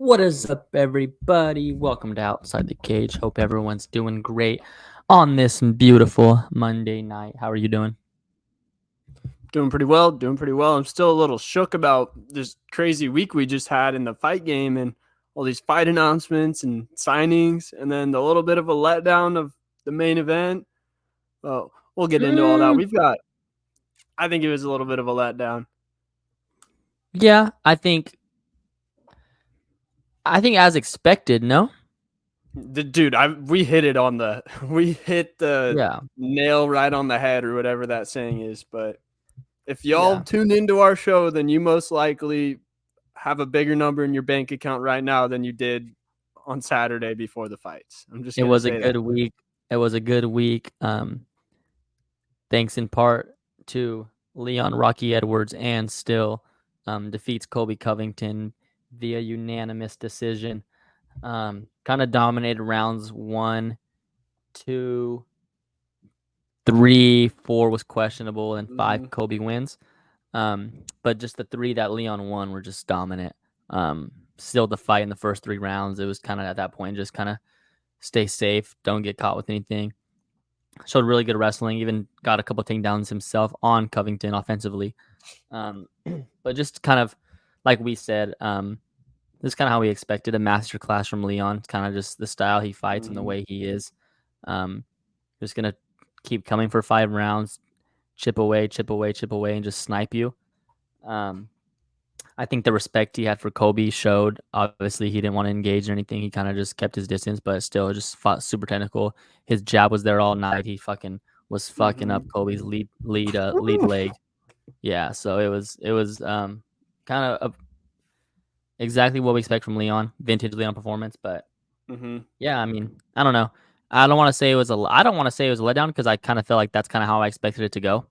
What is up, everybody? Welcome to Outside the Cage. Hope everyone's doing great on this beautiful Monday night. How are you doing? Doing pretty well. I'm still a little shook about this crazy week we just had in the fight game and all these fight announcements and signings, and then the little bit of a letdown of the main event. Well, we'll get into all that. I think it was a little bit of a letdown. Yeah, I think as expected, no? We hit it on the we hit the Yeah. nail right on the head or whatever that saying is. But if y'all Yeah. tuned into our show, then you most likely have a bigger number in your bank account right now than you did on Saturday before the fights. I'm just It gonna was a say good that. week. It was a good week. Thanks in part to Leon Rocky Edwards and still defeats Colby Covington via unanimous decision. Kind of dominated rounds 1, 2, 3, 4 was questionable, and 5 Kobe wins. But just the 3 that Leon won were just dominant. Still the fight in the first 3 rounds. It was kind of at that point just kind of stay safe, don't get caught with anything. Showed really good wrestling. Even got a couple takedowns himself on Covington offensively. But just kind of like we said, this is kind of how we expected a masterclass from Leon. It's kind of just the style he fights and the way he is. Just gonna keep coming for 5 rounds, chip away, and just snipe you. I think the respect he had for Kobe showed. Obviously, he didn't want to engage in anything. He kind of just kept his distance, but still just fought super technical. His jab was there all night. He was fucking up Kobe's lead leg. Yeah, so it was kind of exactly what we expect from Leon, vintage Leon performance. But yeah, I mean, I don't know. I don't want to say it was a letdown because I kind of feel like that's kind of how I expected it to go.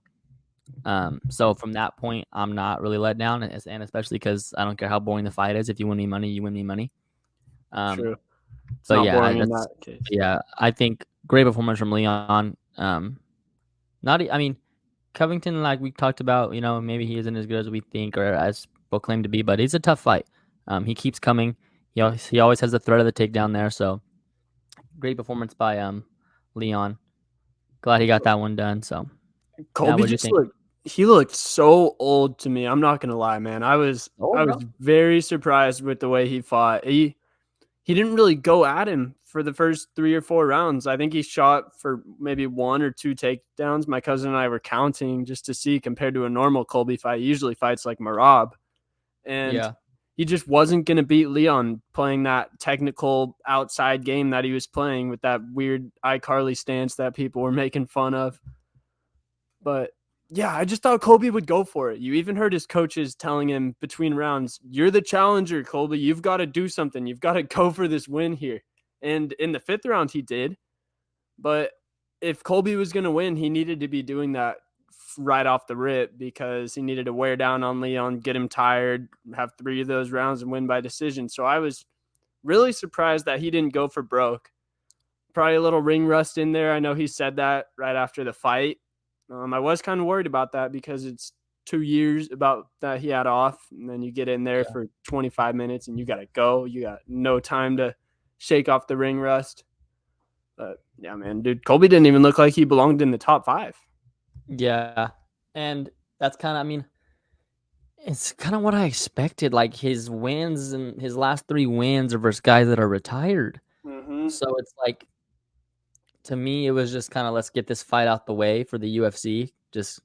So from that point, I'm not really let down, and especially because I don't care how boring the fight is. If you win me money, you win me money. True. It's But not yeah, boring in that case. yeah. I think great performance from Leon. I mean, Covington, like we talked about, maybe he isn't as good as we think or as proclaimed to be, but it's a tough fight. He keeps coming. He always has the threat of the takedown there. So great performance by Leon. Glad he got that one done. So Colby what do you just think? looked so old to me. I'm not gonna lie, man. I was very surprised with the way he fought. He didn't really go at him for the first 3 or 4 rounds. I think he shot for maybe 1 or 2 takedowns. My cousin and I were counting just to see compared to a normal Colby fight. He usually fights like Marab. And Yeah. he just wasn't going to beat Leon playing that technical outside game that he was playing with that weird iCarly stance that people were making fun of. But yeah, I just thought Colby would go for it. You even heard his coaches telling him between rounds, "You're the challenger, Colby. You've got to do something. You've got to go for this win here." And in the 5th round, he did. But if Colby was going to win, he needed to be doing that right off the rip because he needed to wear down on Leon, get him tired, have 3 of those rounds and win by decision. So I was really surprised that he didn't go for broke. Probably a little ring rust in there. I know he said that right after the fight. I was kind of worried about that because it's 2 years about that he had off, and then you get in there for 25 minutes and you got to go. You got no time to shake off the ring rust. But yeah, man, dude, Colby didn't even look like he belonged in the top 5. Yeah, and that's kind of, I mean, it's kind of what I expected. Like his wins and his last 3 wins are versus guys that are retired. So it's like, to me, it was just kind of let's get this fight out the way for the UFC. Just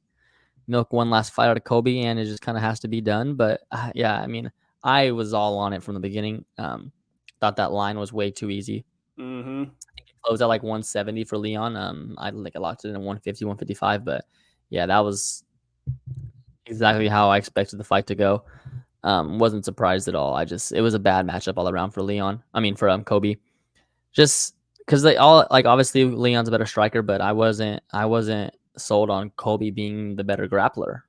milk one last fight out of Kobe, and it just kind of has to be done. But yeah, I mean, I was all on it from the beginning. Thought that line was way too easy. I think it closed at like 170 for Leon. I locked it in at 150, 155. But yeah, that was exactly how I expected the fight to go. Wasn't surprised at all. It was a bad matchup all around for Leon. I mean, for Kobe. Just because they all, like, obviously Leon's a better striker, but I wasn't sold on Colby being the better grappler.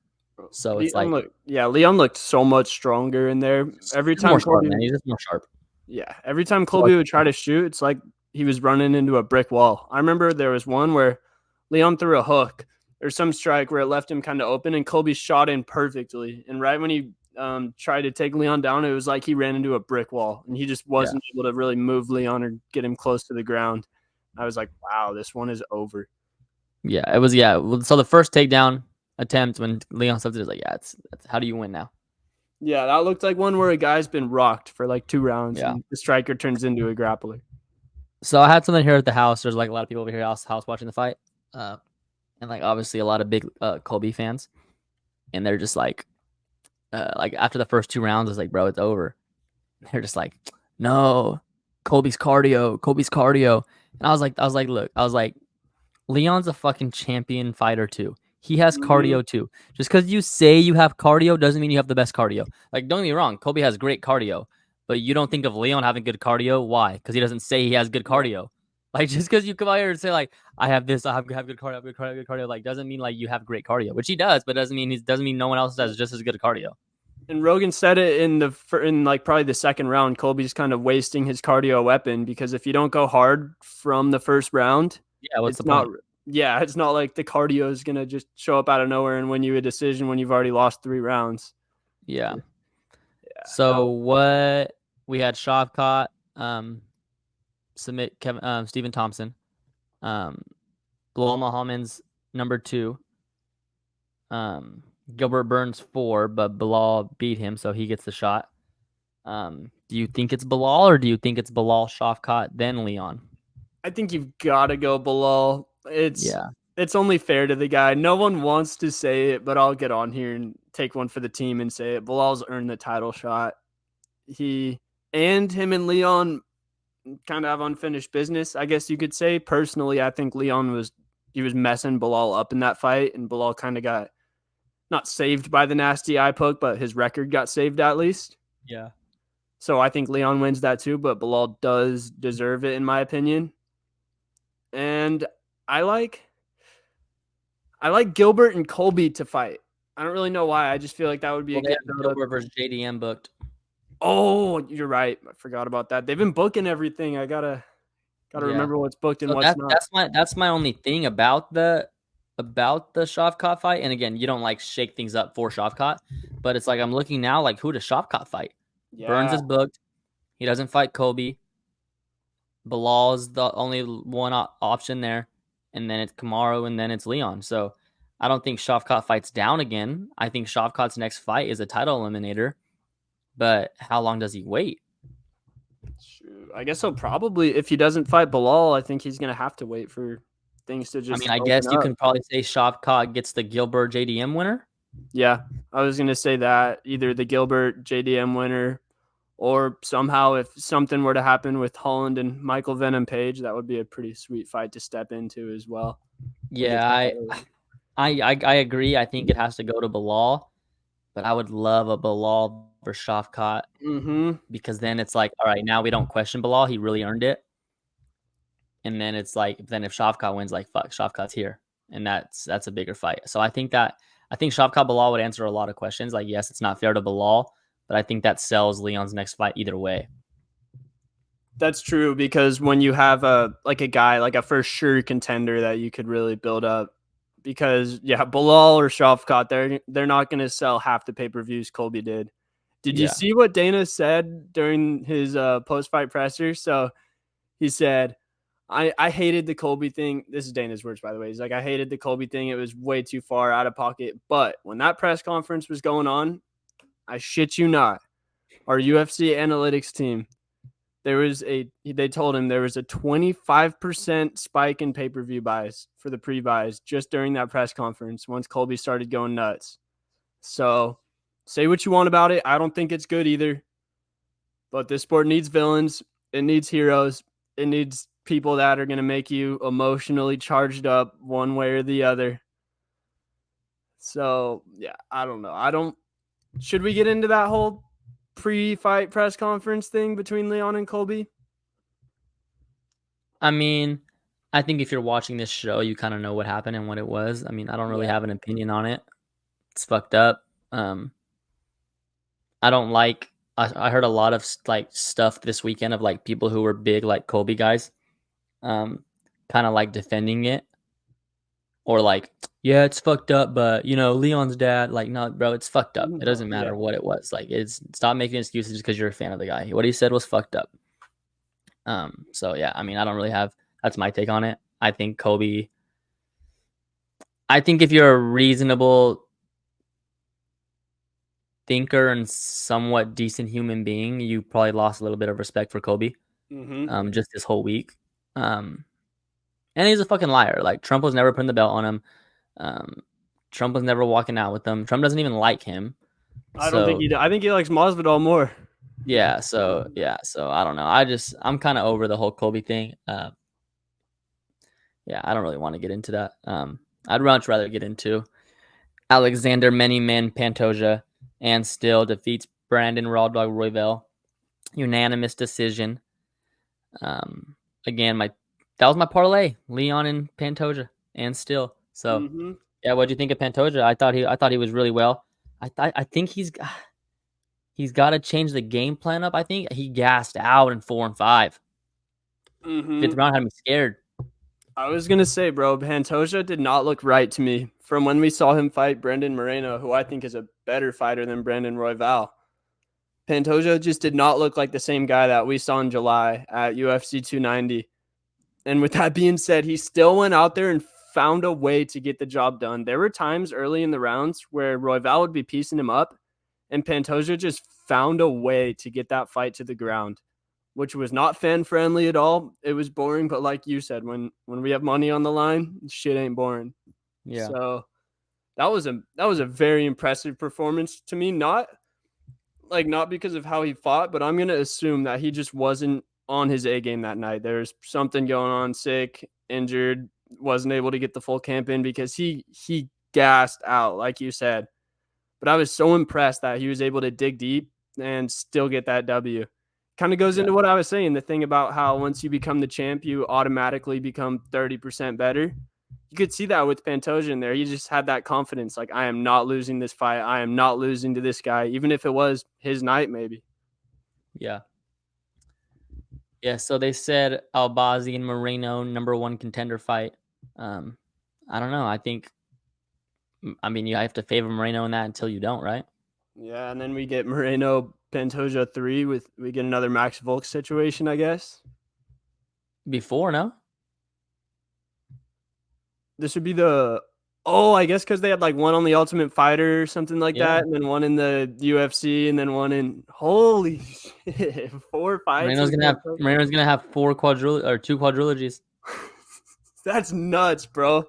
So it's like, Leon looked so much stronger in there. Every time Colby, man, he's just more sharp. Yeah, every time Colby would try to shoot, it's like he was running into a brick wall. I remember there was one where Leon threw a hook or some strike where it left him kind of open, and Colby shot in perfectly. And right when he tried to take Leon down, it was like he ran into a brick wall and he just Yeah. wasn't able to really move Leon or get him close to the ground. I was like, wow, this one is over. Yeah, it was. Yeah, so the first takedown attempt when Leon stepped it was like, yeah, it's how do you win now? Yeah, that looked like one where a guy's been rocked for like 2 rounds Yeah. and the striker turns into a grappler. So I had something here at the house. There's like a lot of people over here house watching the fight, and like obviously a lot of big Colby fans, and they're just like after the first 2 rounds, it's like, bro, it's over. They're just like, no, Colby's cardio, and I was like, look, I was like, Leon's a fucking champion fighter too. He has Mm-hmm. cardio too. Just because you say you have cardio doesn't mean you have the best cardio. Like, don't get me wrong, Kobe has great cardio, but you don't think of Leon having good cardio. Why? Because he doesn't say he has good Yeah. cardio. Like, just because you come out here and say like, I have this, I have good cardio, good cardio, like doesn't mean like you have great cardio, which he does, but doesn't mean no one else has just as good cardio. And Rogan said it in like probably the second round. Colby's kind of wasting his cardio weapon because if you don't go hard from the first round, Yeah, what's the it's not. point? Yeah, it's not like the cardio is gonna just show up out of nowhere and win you a decision when you've already lost 3 rounds. Yeah. Yeah, So what we had Shavkat submit Kevin Stephen Thompson. Bilal Muhammad's number 2. Gilbert Burns 4, but Bilal beat him, so he gets the shot. Do you think it's Bilal or do you think it's Bilal, Shavkat, then Leon? I think you've got to go Bilal. Yeah. It's only fair to the guy. No one wants to say it, but I'll get on here and take one for the team and say it. Bilal's earned the title shot. Him and Leon kind of have unfinished business, I guess you could say. Personally, I think Leon was messing Bilal up in that fight, and Bilal kind of got not saved by the nasty eye poke, but his record got saved at least. Yeah. So I think Leon wins that too, but Bilal does deserve it in my opinion. And I like Gilbert and Colby to fight. I don't really know why. I just feel like that would be Well, a they good have build-up. Gilbert versus JDM booked. Oh, you're right. I forgot about that. They've been booking everything. I gotta Yeah. remember what's booked and So what's not. that's my only thing about the Shavkat fight. And again, you don't like shake things up for Shavkat, but it's like I'm looking now like who does Shavkat fight? Burns Yeah, is booked. He doesn't fight Kobe. Bilal is the only one option there, and then it's Kamaru, and then it's Leon. So I don't think Shavkat fights down again. I think Shavkat's next fight is a title eliminator, but how long does he wait? shoot. I guess he'll probably, if he doesn't fight Bilal, I think he's gonna have to wait for things to I just mean, I open guess you up. can probably say Shavkat gets the Gilbert JDM winner. Yeah, I was gonna say that either the Gilbert JDM winner, or somehow if something were to happen with Holland and Michael Venom Page, that would be a pretty sweet fight to step into as well. Yeah, I agree. I think it has to go to Bilal, but I would love a Bilal versus Shavkat Mm-hmm. because then it's like, all right, now we don't question Bilal. He really earned it. And then it's like, then if Shavkat wins, like, fuck, Shavkat's here. And that's a bigger fight. So I think Shavkat Bilal would answer a lot of questions. Like, yes, it's not fair to Bilal, but I think that sells Leon's next fight either way. That's true because when you have a guy like a for sure contender that you could really build up, because yeah, Bilal or Shavkat, they're not going to sell half the pay per views Colby did. Did you Yeah. see what Dana said during his post fight presser? So he said, I hated the Colby thing. This is Dana's words, by the way. He's like, I hated the Colby thing. It was way too far out of pocket. But when that press conference was going on, I shit you not, our UFC analytics team, they told him there was a 25% spike in pay-per-view buys for the pre-buys just during that press conference once Colby started going nuts. So say what you want about it. I don't think it's good either. But this sport needs villains. It needs heroes. It needs people that are going to make you emotionally charged up one way or the other. So, yeah, I don't know. Should we get into that whole pre-fight press conference thing between Leon and Colby? I mean, I think if you're watching this show, you kind of know what happened and what it was. I mean, I don't really Yeah. have an opinion on it. It's fucked up. I don't like. I heard a lot of like stuff this weekend of like people who were big like Kobe guys, kind of like defending it or like yeah, it's fucked up, but Leon's dad, like, no, bro, it's fucked up. It No, doesn't yeah. matter what it was. Like, stop making excuses just because you're a fan of the guy. What he said was fucked up. So yeah, I mean, I don't really have. That's my take on it. I think Kobe. I think if you're a reasonable thinker and somewhat decent human being, you probably lost a little bit of respect for Kobe. Just this whole week. And he's a fucking liar. Like, Trump was never putting the belt on him. Um, Trump was never walking out with him. Trump doesn't even like him. I don't think So he. I think he likes Masvidal more. so I don't know. I'm kind of over the whole Kobe thing. Yeah, I don't really want to get into that. I'd much rather get into Alexander Manyman Pantoja and still defeats Brandon Raw Dog Royval. Unanimous decision. Again, that was my parlay. Leon and Pantoja and still. So Mm-hmm. yeah, what do you think of Pantoja? I thought he was really well. I think he's got to change the game plan up. I think he gassed out in 4 and 5. Mm-hmm. Fifth round had me scared. I was gonna say, bro, Pantoja did not look right to me from when we saw him fight Brendan Moreno, who I think is a better fighter than Brandon Royval. Pantoja just did not look like the same guy that we saw in July at UFC 290. And with that being said, he still went out there and found a way to get the job done. There were times early in the rounds where Royval would be piecing him up, and Pantoja just found a way to get that fight to the ground, which was not fan friendly at all. It was boring, but like you said, when we have money on the line, shit ain't boring. Yeah, So that was a very impressive performance to me. Not because of how he fought, but I'm gonna assume that he just wasn't on his A game that night. There's something going on, sick, injured, wasn't able to get the full camp in because he gassed out, like you said. But I was so impressed that he was able to dig deep and still get that W. Kind of goes yeah, into what I was saying, the thing about how once you become the champ, you automatically become 30% better. You could see that with Pantoja in there. He just had that confidence, like, I am not losing this fight. I am not losing to this guy, even if it was his night, maybe. yeah. Yeah, so they said Albazi and Moreno #1 contender fight. Um, I don't know. I mean, you have to favor Moreno in that until you don't, right? Yeah, and then we get Moreno Pantoja 3 with we get another Max Volk situation, I guess. Before, no? This would be the I guess because they had like one on the Ultimate Fighter or something like Yeah. that, and then one in the UFC, and then one in holy shit, 4 fights Moreno's with gonna have Pantoja. Moreno's gonna have two quadrilogies. That's nuts, bro.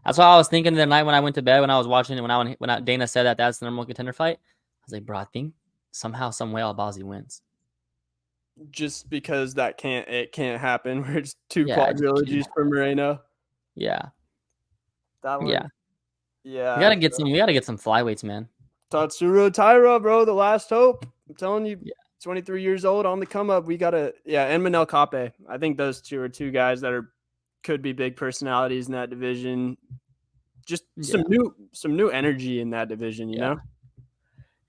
That's what I was thinking the night when I went to bed when I was watching it Dana said that that's the #1 contender fight. I was like, bro, I think somehow, some way Albazi wins. Just because it can't happen where it's two Yeah, it just can't quadrilogies for happen. Moreno. Yeah, That yeah. one, yeah. We gotta get some flyweights, man. Tatsuro Taira, bro, the last hope. I'm telling you, Yeah, 23 years old on the come up. We gotta, yeah, and Manel Kape. I think those two are two guys that could be big personalities in that division. Just yeah, some new energy in that division, you yeah, know.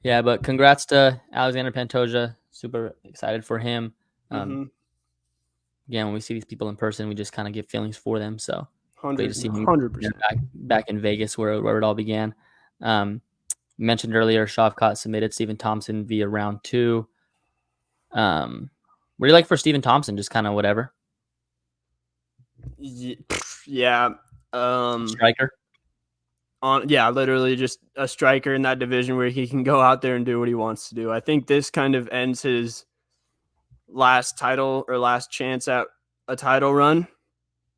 yeah. But congrats to Alexander Pantoja. Super excited for him. Um, Mm-hmm. Again, when we see these people in person, we just kind of get feelings for them. So great to 100, see him 100%. back in Vegas where it all began. Mentioned earlier, Shavkat submitted Stephen Thompson via round 2. What do you like for Stephen Thompson? Just kind of whatever. Yeah. Striker. Literally just a striker in that division where he can go out there and do what he wants to do. I think this kind of ends his last title or last chance at a title run.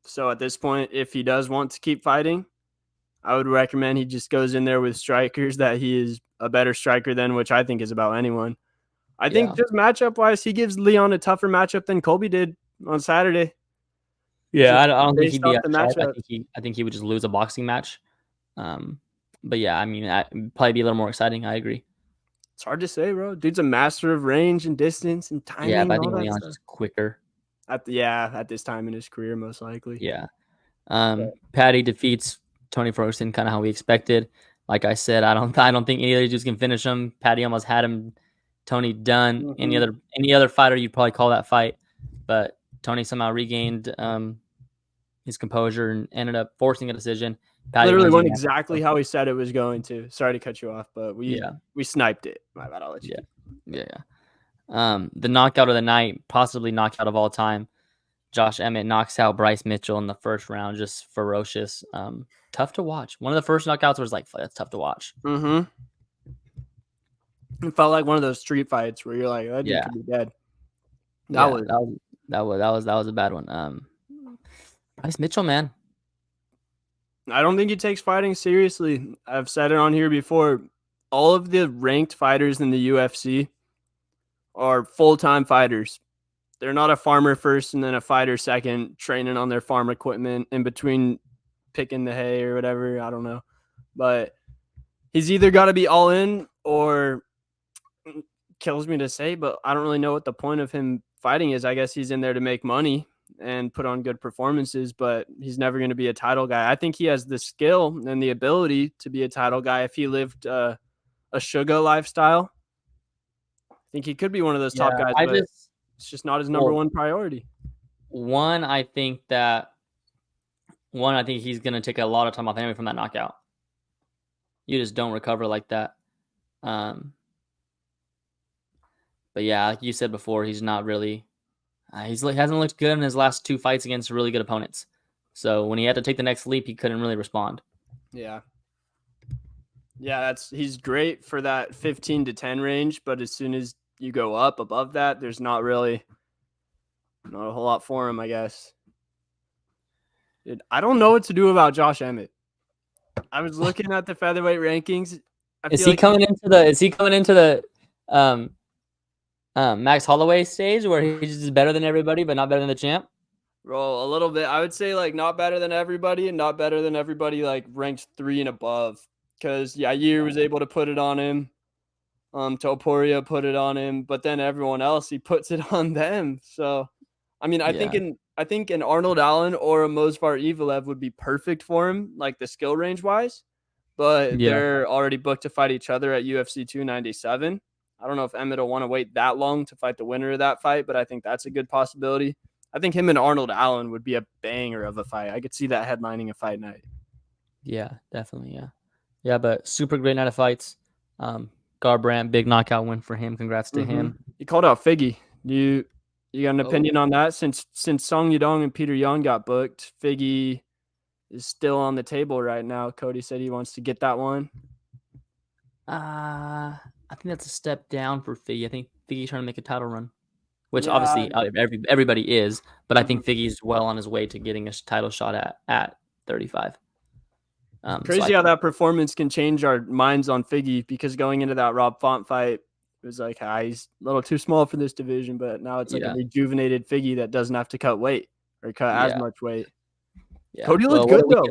So at this point, if he does want to keep fighting, I would recommend he just goes in there with strikers that he is a better striker than, which I think is about anyone. I think Yeah. just matchup wise, he gives Leon a tougher matchup than Colby did on Saturday. Yeah, Just I don't think based he'd be off as the sharp. matchup. I think he would just lose a boxing match. But yeah, I mean, it'd probably be a little more exciting. I agree. It's hard to say, bro. Dude's a master of range and distance and Yeah, timing but I and all think that Leon's stuff. just quicker. At this time in his career, most likely. Yeah. But, Patty defeats Tony Ferguson, kind of how we expected. Like I said, I don't think any of these dudes can finish him. Patty almost had him. Tony done. mm-hmm. Any other fighter, you'd probably call that fight, but Tony somehow regained his composure and ended up forcing a decision. Patty Literally wins went unanimously. exactly how he said it was going to. Sorry to cut you off, but we sniped it. My bad. I'll let you. Yeah. The knockout of the night, possibly knockout of all time. Josh Emmett knocks out Bryce Mitchell in the first round. Just ferocious. Tough to watch. One of the first knockouts was like, that's tough to watch. Mm-hmm. It felt like one of those street fights where you're like, that dude could be dead. That was a bad one. Bryce Mitchell, man. I don't think he takes fighting seriously. I've said it on here before. All of the ranked fighters in the UFC are full-time fighters. They're not a farmer first and then a fighter second, training on their farm equipment in between picking the hay or whatever. I don't know. But he's either got to be all in or, kills me to say, but I don't really know what the point of him fighting is. I guess he's in there to make money and put on good performances, but he's never going to be a title guy. I think he has the skill and the ability to be a title guy if he lived a sugar lifestyle. I think he could be one of those top guys, but it's just not his number one priority. I think he's going to take a lot of time off anyway from that knockout. You just don't recover like that. But yeah, like you said before, he's not really. He hasn't looked good in his last 2 fights against really good opponents. So when he had to take the next leap, he couldn't really respond. Yeah. Yeah, he's great for that 15-10 range, but as soon as you go up above that, there's not a whole lot for him, I guess. Dude, I don't know what to do about Josh Emmett. I was looking at the featherweight rankings. Is he coming into the Max Holloway stage where he's just better than everybody, but not better than the champ? Bro, a little bit. I would say like not better than everybody and not better than everybody like ranked 3 and above. Because Yair was able to put it on him. Topuria put it on him, but then everyone else he puts it on them. So, I mean, I think an Arnold Allen or a Movsar Evelev would be perfect for him, like the skill range wise. But they're already booked to fight each other at UFC 297. I don't know if Emmett will want to wait that long to fight the winner of that fight, but I think that's a good possibility. I think him and Arnold Allen would be a banger of a fight. I could see that headlining a fight night. Yeah, definitely. Yeah, but super great night of fights. Garbrandt, big knockout win for him. Congrats to him. He called out Figgy. You got an opinion on that? Since Song Yadong and Peter Yan got booked, Figgy is still on the table right now. Cody said he wants to get that one. I think that's a step down for Figgy. I think Figgy's trying to make a title run, which obviously everybody is, but I think Figgy's well on his way to getting a title shot at 35. Crazy how that performance can change our minds on Figgy, because going into that Rob Font fight, it was like, he's a little too small for this division, but now it's like a rejuvenated Figgy that doesn't have to cut weight or cut as much weight. Yeah. Cody looked good though.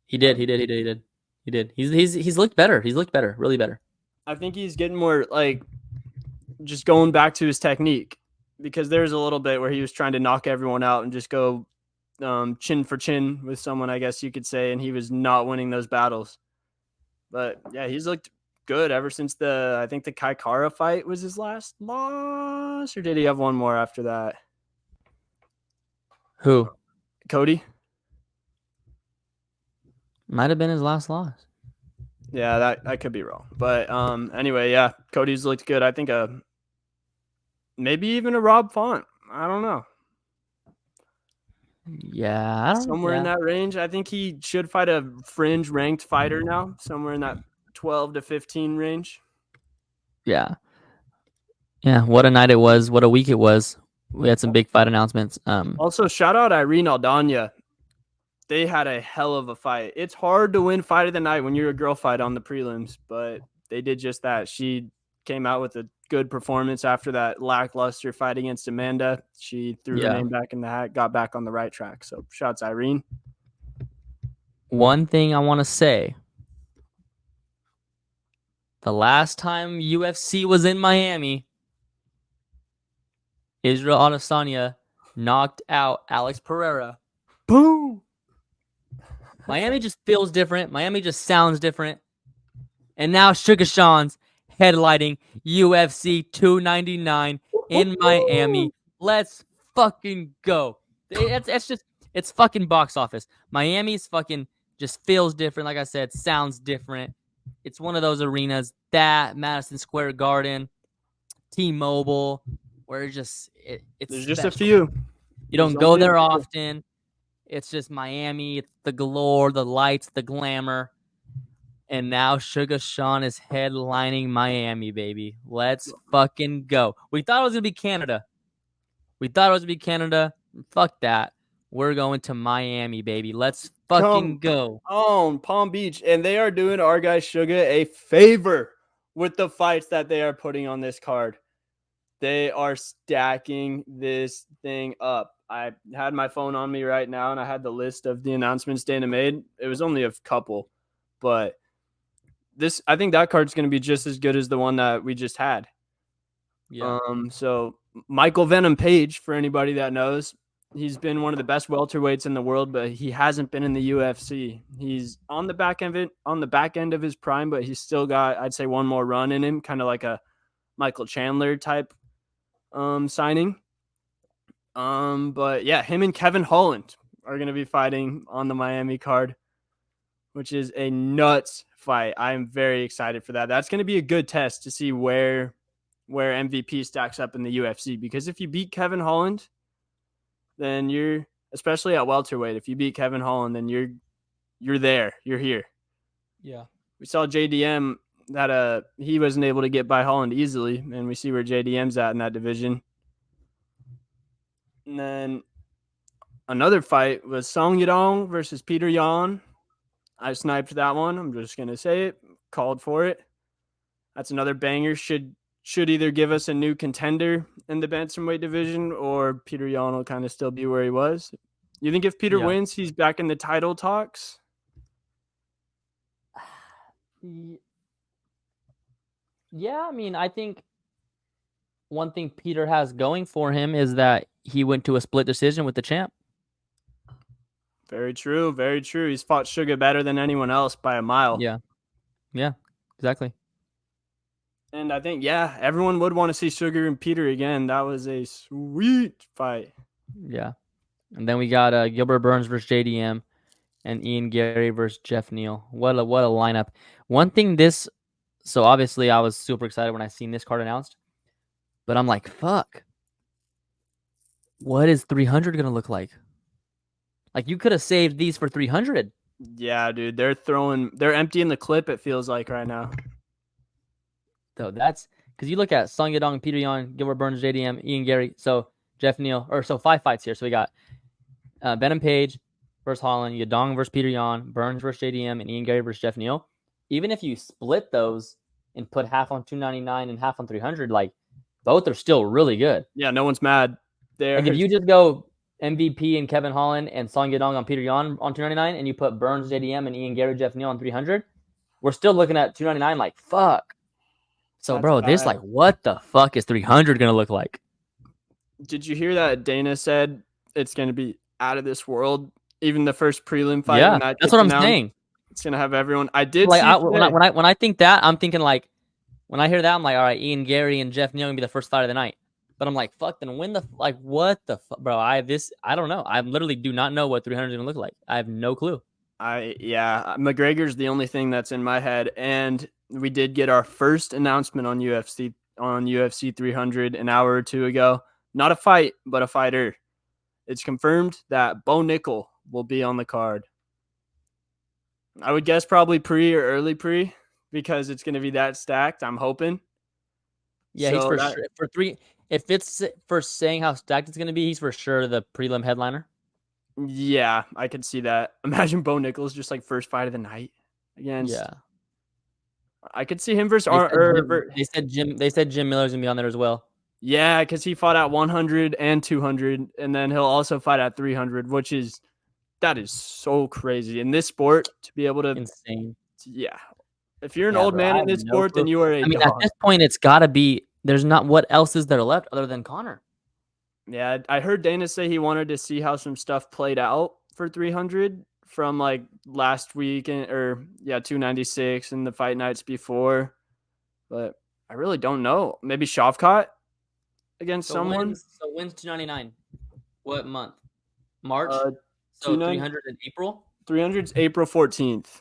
He did. He's looked better. He's looked better, really better. I think he's getting more like just going back to his technique, because there's a little bit where he was trying to knock everyone out and just go chin for chin with someone, I guess you could say, and he was not winning those battles. But yeah, he's looked good ever since I think the Kai Kara fight was his last loss, or did he have one more after that? Who? Cody? Might have been his last loss. Yeah, that could be wrong. But anyway, yeah, Cody's looked good. I think maybe even a Rob Font. I don't know. Yeah, somewhere in that range. I think he should fight a fringe ranked fighter now, somewhere in that 12 to 15 range. Yeah. What a night it was. What a week it was. We had some big fight announcements. Also, shout out Irene Aldana. They had a hell of a fight. It's hard to win fight of the night when you're a girl fight on the prelims, but they did just that. She came out with a good performance after that lackluster fight against Amanda. She threw her name back in the hat, got back on the right track. So shouts Irene. One thing I want to say. The last time UFC was in Miami, Israel Adesanya knocked out Alex Pereira. Boom! Miami just feels different. Miami just sounds different. And now Sugar Sean's headlighting UFC 299 in Miami. Let's fucking go. It's fucking box office. Miami's fucking just feels different. Like I said, sounds different. It's one of those arenas, that Madison Square Garden, T-Mobile, where it's There's just a special. few. You There's don't go only a there few. often. It's just Miami. It's the galore, the lights, the glamour. And now Sugar Sean is headlining Miami, baby. Let's fucking go. We thought it was going to be Canada. Fuck that. We're going to Miami, baby. Let's fucking Come go. on, Palm Beach. And they are doing our guy Sugar a favor with the fights that they are putting on this card. They are stacking this thing up. I had my phone on me right now, and I had the list of the announcements Dana made. It was only a couple, but I think that card's going to be just as good as the one that we just had. Yeah. So Michael Venom Page, for anybody that knows, he's been one of the best welterweights in the world, but he hasn't been in the UFC. He's on the back end of his prime, but he's still got, I'd say, one more run in him, kind of like a Michael Chandler type signing. But yeah, him and Kevin Holland are going to be fighting on the Miami card, which is a nuts fight. I am very excited for that. That's going to be a good test to see where MVP stacks up in the UFC, because if you beat Kevin Holland, then you're, especially at welterweight, if you beat Kevin Holland, then you're there, you're here. Yeah. We saw JDM that he wasn't able to get by Holland easily, and we see where JDM's at in that division. And then another fight was Song Yadong versus Peter Yan. I sniped that one. I'm just going to say it. Called for it. That's another banger. Should either give us a new contender in the bantamweight division, or Peter Yan will kind of still be where he was. You think if Peter wins, he's back in the title talks? Yeah, I mean, I think one thing Peter has going for him is that he went to a split decision with the champ. Very true. Very true. He's fought Sugar better than anyone else by a mile. Yeah. Yeah, exactly. And I think, yeah, everyone would want to see Sugar and Peter again. That was a sweet fight. Yeah. And then we got Gilbert Burns versus JDM and Ian Gary versus Jeff Neal. What a lineup. One thing so obviously I was super excited when I seen this card announced, but I'm like, fuck. What is 300 going to look like? Like, you could have saved these for 300. Yeah, dude, they're emptying the clip, it feels like, right now. So that's because you look at Song Yadong, Peter Yan, Gilbert Burns, JDM, Ian Gary, so Jeff Neal, so 5 fights here. So we got Venom Page versus Holland, Yadong versus Peter Yan, Burns versus JDM, and Ian Gary versus Jeff Neal. Even if you split those and put half on 299 and half on 300, like, both are still really good. Yeah, no one's mad. Like, if you just go MVP and Kevin Holland and Song Yadong on Peter Yan on 299, and you put Burns, JDM, and Ian Gary, Jeff Neal on 300, we're still looking at 299 like, fuck. So, that's bro, this, like, what the fuck is 300 going to look like? Did you hear that Dana said it's going to be out of this world? Even the first prelim fight. Yeah, that's what I'm saying. It's going to have everyone. I did like, see when I think that, I'm thinking, like, when I hear that, I'm like, all right, Ian Gary and Jeff Neal going to be the first fight of the night. But I'm like, fuck, then when what the fuck, bro? I don't know. I literally do not know what 300 is going to look like. I have no clue. McGregor's the only thing that's in my head. And we did get our first announcement on UFC 300 an hour or two ago. Not a fight, but a fighter. It's confirmed that Bo Nickel will be on the card. I would guess probably pre or early pre, because it's going to be that stacked, I'm hoping. Yeah, so he's for three. If it's for saying how stacked it's going to be, he's for sure the prelim headliner. Yeah, I could see that. Imagine Bo Nickel's just like first fight of the night against. Yeah, I could see him versus. They said Jim Miller's gonna be on there as well. Yeah, because he fought at 100 and 200, and then he'll also fight at 300, that is so crazy in this sport to be able to. Insane. Yeah, if you're an old man in this sport, then you are a. I mean, at this point, it's got to be. There's not. What else is there left other than Conor? Yeah, I heard Dana say he wanted to see how some stuff played out for 300 from like last week 296 and the fight nights before, but I really don't know. Maybe Shavkat against someone. When's 299? What month? March. So 300 in April. 300's April 14th.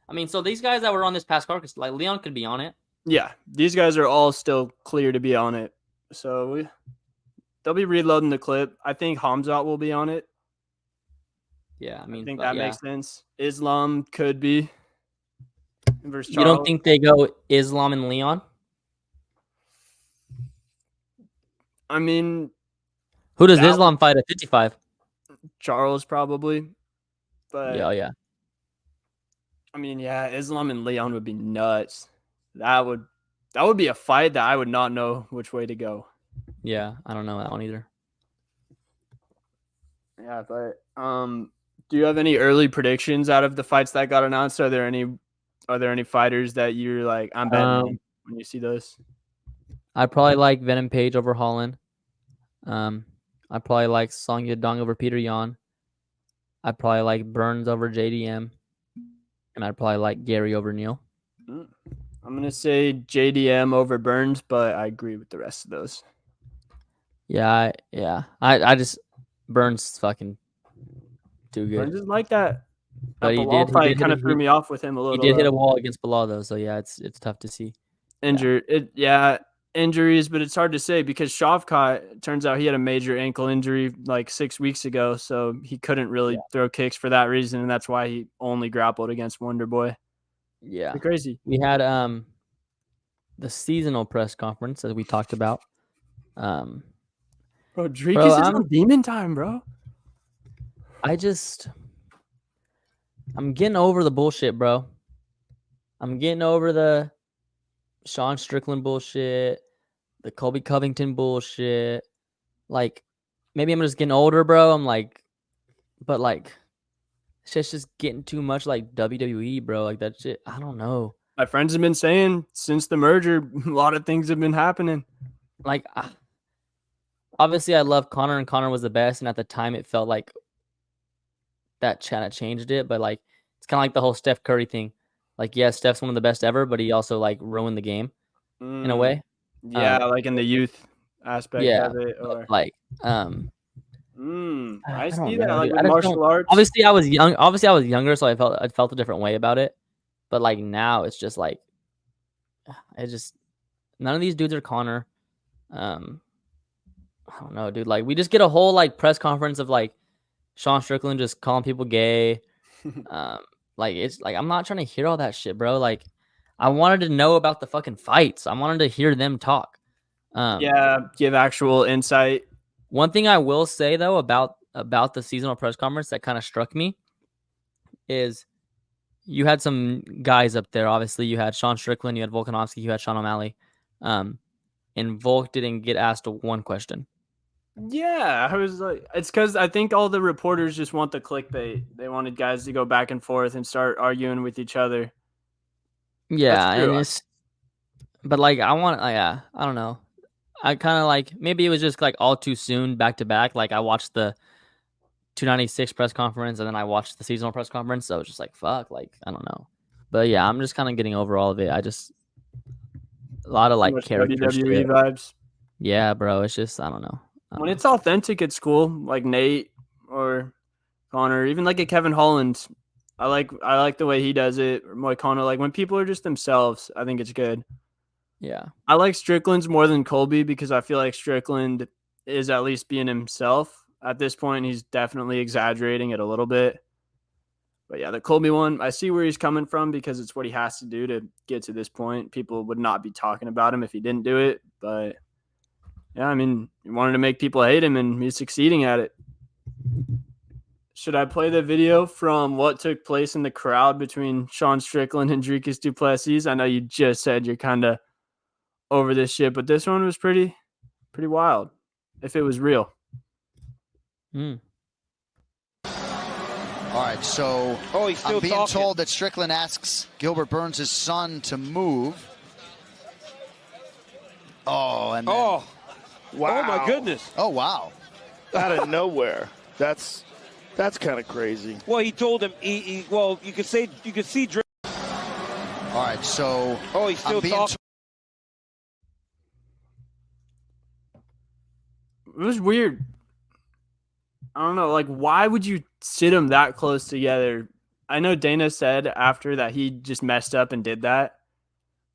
I mean, so these guys that were on this past card, like Leon could be on it. Yeah, these guys are all still clear to be on it. So they'll be reloading the clip. I think Hamzat will be on it. Yeah, I mean, I think that makes sense. Islam could be versus You Charles. don't think they go Islam and Leon? I mean, who does Islam fight at 55? Charles probably. But yeah. I mean, yeah, Islam and Leon would be nuts. That would be a fight that I would not know which way to go. Yeah, I don't know that one either. Yeah, but do you have any early predictions out of the fights that got announced? Are there any fighters that you're like, I'm betting on when you see those? I probably like Venom Page over Holland. I probably like Song Yadong over Peter Yan. I probably like Burns over JDM. And I'd probably like Gary over Neil. I'm going to say JDM over Burns, but I agree with the rest of those. Yeah. I just Burns fucking too good. Burns is like that. But he did kind of threw me off with him a little. He did hit a wall against Bilal though, so yeah, it's tough to see. Injuries, but it's hard to say because Shavkat, turns out he had a major ankle injury like 6 weeks ago, so he couldn't really throw kicks for that reason, and that's why he only grappled against Wonder Boy. Yeah, pretty crazy. We had the seasonal press conference as we talked about. Bro, Dricus is on demon time, bro. I'm getting over the bullshit, bro. I'm getting over the Sean Strickland bullshit, the Colby Covington bullshit. Like, maybe I'm just getting older, bro. I'm like, but like, shit's just getting too much like WWE, bro. Like that shit. I don't know. My friends have been saying since the merger, a lot of things have been happening. Like, obviously, I love Conor, and Conor was the best. And at the time, it felt like that changed it. But like, it's kind of like the whole Steph Curry thing. Like, yeah, Steph's one of the best ever, but he also like ruined the game in a way. Yeah, like in the youth aspect of it, or like, I see that. Like with martial arts. Obviously, I was young. Obviously, I was younger, so I felt a different way about it. But like now, it's just like, none of these dudes are Conor. I don't know, dude. Like, we just get a whole like press conference of like Sean Strickland just calling people gay. Like, it's like, I'm not trying to hear all that shit, bro. Like, I wanted to know about the fucking fights. I wanted to hear them talk. Give actual insight. One thing I will say though about the seasonal press conference that kind of struck me is you had some guys up there. Obviously, you had Sean Strickland, you had Volkanovski, you had Sean O'Malley, and Volk didn't get asked one question. Yeah, I was like, it's because I think all the reporters just want the clickbait. They wanted guys to go back and forth and start arguing with each other. Yeah, and but like I don't know. I kind of like, maybe it was just like all too soon back to back. Like I watched the 296 press conference and then I watched the seasonal press conference. So I was just like, fuck, like, I don't know. But yeah, I'm just kind of getting over all of it. A lot of like character WWE vibes. Yeah, bro. It's just, I don't know. When it's authentic, it's cool. Like Nate or Connor, even like a Kevin Holland. I like the way he does it. Or Moicano. Like when people are just themselves, I think it's good. Yeah. I like Strickland's more than Colby because I feel like Strickland is at least being himself. At this point, he's definitely exaggerating it a little bit. But yeah, the Colby one, I see where he's coming from because it's what he has to do to get to this point. People would not be talking about him if he didn't do it. But yeah, I mean, he wanted to make people hate him and he's succeeding at it. Should I play the video from what took place in the crowd between Sean Strickland and Dricus Du Plesis? I know you just said you're kind of over this shit, but this one was pretty wild if it was real. All right, so I'm being told that Strickland asks Gilbert Burns' son to move. Oh, and then, wow. Oh my goodness. Oh wow. Out of nowhere. That's kind of crazy. Well, he told him well, you could see All right, so he's still talking. It was weird. I don't know. Like, why would you sit them that close together? I know Dana said after that he just messed up and did that,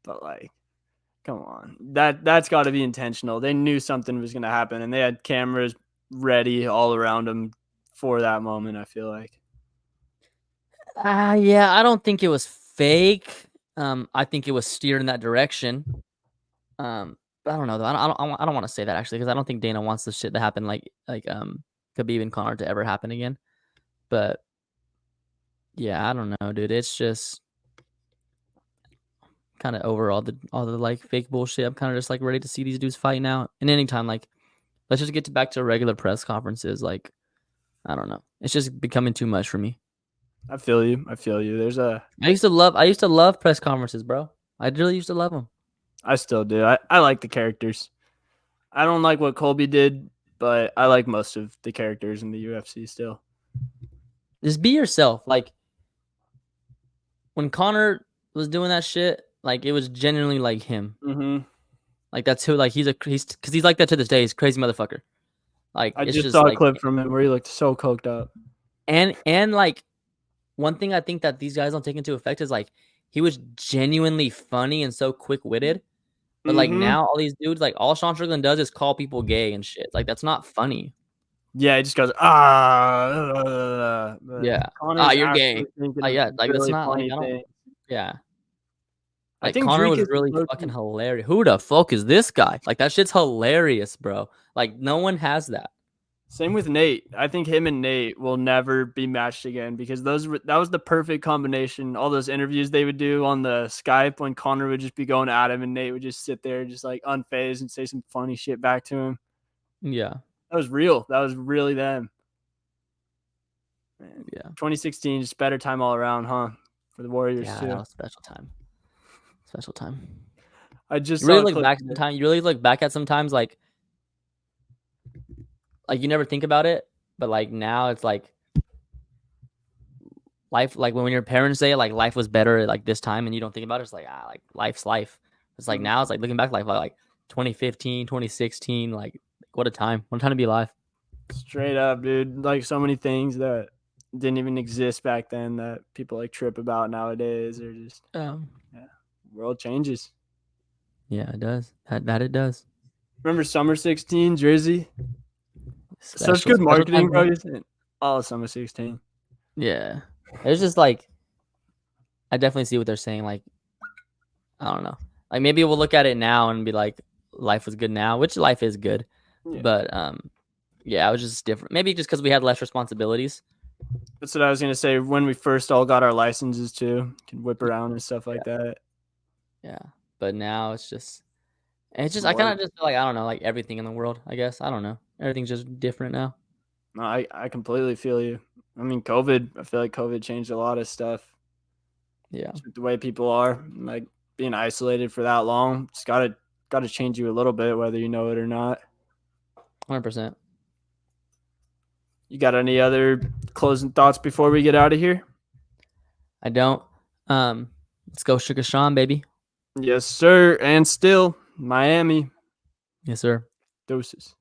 but like, come on, that's got to be intentional. They knew something was going to happen, and they had cameras ready all around them for that moment. I feel like. Yeah, I don't think it was fake. I think it was steered in that direction. But I don't know though. I don't want to say that actually because I don't think Dana wants this shit to happen like Khabib and Conor to ever happen again. But yeah, I don't know, dude. It's just kind of over all the like fake bullshit. I'm kind of just like ready to see these dudes fight now. And anytime, like, let's just get back to regular press conferences. Like, I don't know. It's just becoming too much for me. I feel you. I used to love press conferences, bro. I really used to love them. I still do. I like the characters. I don't like what Colby did, but I like most of the characters in the UFC still. Just be yourself. Like when Conor was doing that shit, like it was genuinely like him. Mm-hmm. Like that's who. Like he's because he's like that to this day. He's a crazy motherfucker. Like I it's just just saw like, a clip from him where he looked so coked up. And like one thing I think that these guys don't take into effect is like he was genuinely funny and so quick witted. But like now all these dudes, like all Sean Strickland does is call people gay and shit. Like that's not funny. Yeah, he just goes yeah. You're gay. Yeah, like that's not like I don't. Yeah. Like I think Conor was really fucking hilarious. Who the fuck is this guy? Like that shit's hilarious, bro. Like no one has that. Same with Nate. I think him and Nate will never be matched again because that was the perfect combination. All those interviews they would do on the Skype when Conor would just be going at him and Nate would just sit there just like unfazed and say some funny shit back to him. Yeah. That was real. That was really them. Man. Yeah. 2016, just better time all around, huh? For the Warriors too. That was special time. Special time. I just really look back sometimes. You really look back at sometimes like you never think about it, but like now it's like life. Like when your parents say like life was better like this time, and you don't think about it, it's like like life's life. It's like now it's like looking back like 2015, 2016, like what a time to be alive. Straight up, dude. Like so many things that didn't even exist back then that people like trip about nowadays, or just world changes. Yeah, it does. That it does. Remember Summer 16, Drizzy? Such good marketing, bro. All Summer 16. Yeah. It's just like I definitely see what they're saying. Like, I don't know. Like maybe we'll look at it now and be like, life was good now, which life is good. Yeah. But yeah, it was just different. Maybe just because we had less responsibilities. That's what I was gonna say. When we first all got our licenses too, can whip around and stuff like that. Yeah. But now it's just I kind of just feel like I don't know, like everything in the world, I guess. I don't know. Everything's just different now. No, I completely feel you. I mean, COVID, I feel like COVID changed a lot of stuff. Yeah. Just with the way people are, like being isolated for that long, it's gotta change you a little bit, whether you know it or not. 100%. You got any other closing thoughts before we get out of here? I don't. Let's go Sugar Sean, baby. Yes, sir. And still, Miami. Yes, sir. Doses.